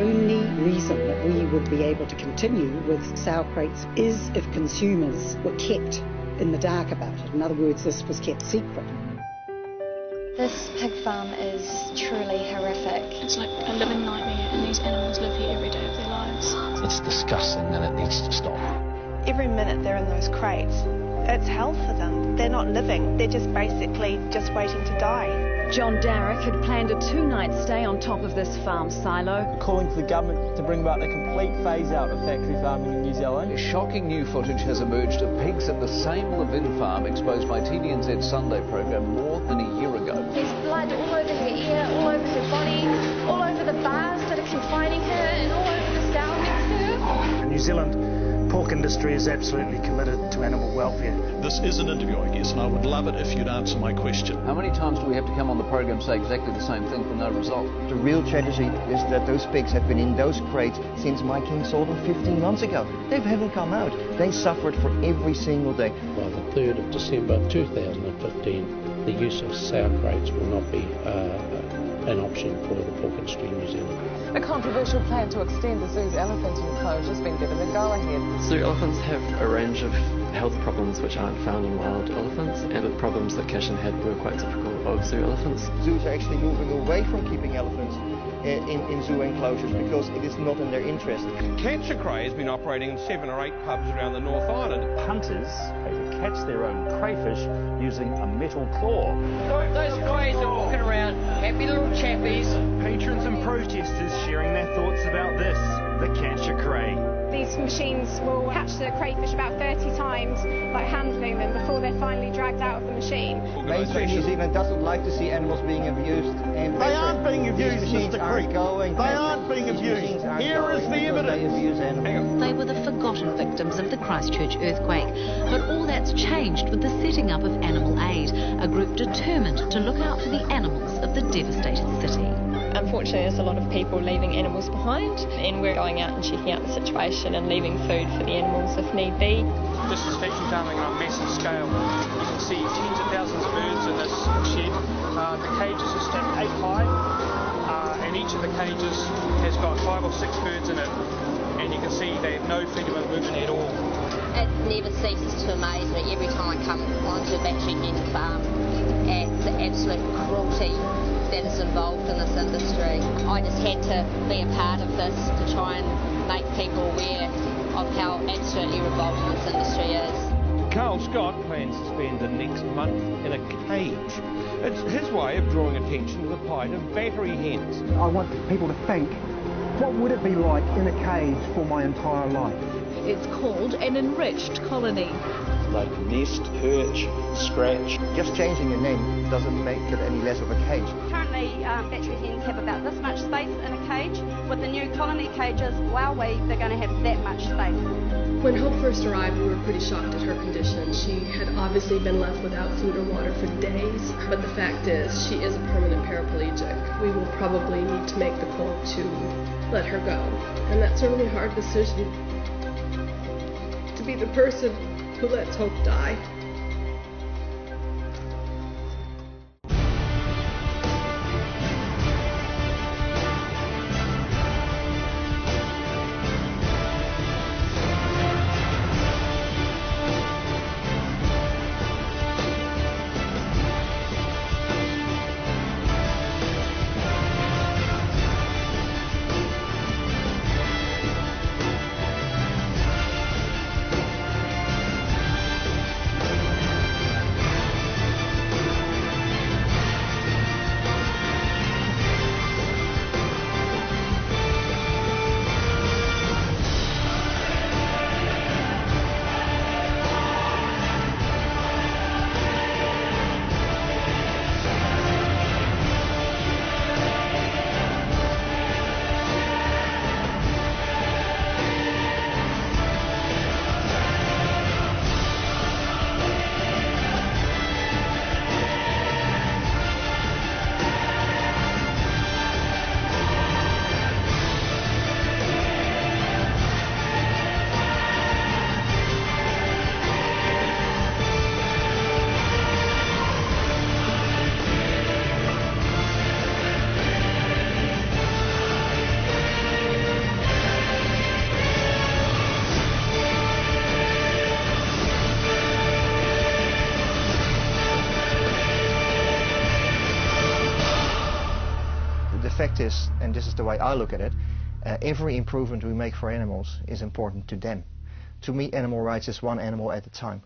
only reason that we would be able to continue with sow crates is if consumers were kept in the dark about it. In other words, this was kept secret. This pig farm is truly horrific. It's like a living nightmare, and these animals live here every day of their lives. It's disgusting and it needs to stop. Every minute they're in those crates, it's hell for them. They're not living, they're just basically just waiting to die. John Darrick had planned a 2-night stay on top of this farm silo. Calling for the government to bring about a complete phase-out of factory farming in New Zealand. Shocking new footage has emerged of pigs at the same Levin farm exposed by TVNZ's Sunday programme more than a year ago. There's blood all over her ear, all over her body, all over the bars that are confining her, and all over the sow next to her. In New Zealand, pork industry is absolutely committed to animal welfare. This is an interview, I guess, and I would love it if you'd answer my question. How many times do we have to come on the programme and say exactly the same thing for no result? The real tragedy is that those pigs have been in those crates since my king sold them 15 months ago. They haven't come out. They suffered for every single day. By the 3rd of December 2015, the use of sow crates will not be an option for the pork industry in New Zealand. A controversial plan to extend the zoo's elephant enclosure has been given a go-ahead. Zoo elephants have a range of health problems which aren't found in wild elephants, and the problems that Cashin had were quite typical of zoo elephants. Zoos are actually moving away from keeping elephants in zoo enclosures because it is not in their interest. Catch a Cray has been operating in 7 or 8 pubs around the North Island. Hunters pay to catch their own crayfish using a metal claw. Those crays are walking around, happy little chappies. Patrons and protesters sharing their thoughts about this, the Catch a Cray. These machines will catch the crayfish about 30 times, like handling them, before they're finally dragged out of the machine. Mainstream New Zealand doesn't like to see animals being abused. And they aren't being abused, Mr. Creek. They aren't being abused. Here is the evidence. They were the forgotten victims of the Christchurch earthquake. But all that's changed with the setting up of Animal Aid, a group determined to look out for the animals of the devastated city. Unfortunately, there's a lot of people leaving animals behind, and we're going out and checking out the situation and leaving food for the animals if need be. This is factory farming on a massive scale. You can see tens of thousands of birds in this shed. The cages are stacked 8 high, and each of the cages has got 5 or 6 birds in it, and you can see they have no freedom of movement at all. It never ceases to amaze me every time I come onto a factory farm at the absolute cruelty that is involved in this industry. I just had to be a part of this to try and make people aware of how absolutely revolting this industry is. Carl Scott plans to spend the next month in a cage. It's his way of drawing attention to the plight of battery hens. I want people to think, what would it be like in a cage for my entire life? It's called an enriched colony. Like nest, perch, scratch. Just changing your name doesn't make it any less of a cage. Currently, battery hens have about this much space in a cage. With the new colony cages, wowee, they're going to have that much space. When Hope first arrived, we were pretty shocked at her condition. She had obviously been left without food or water for days, but the fact is she is a permanent paraplegic. We will probably need to make the call to let her go. And that's a really hard decision, to be the person who lets Hope die. fact is, and this is the way I look at it, every improvement we make for animals is important to them. To me, animal rights is one animal at a time.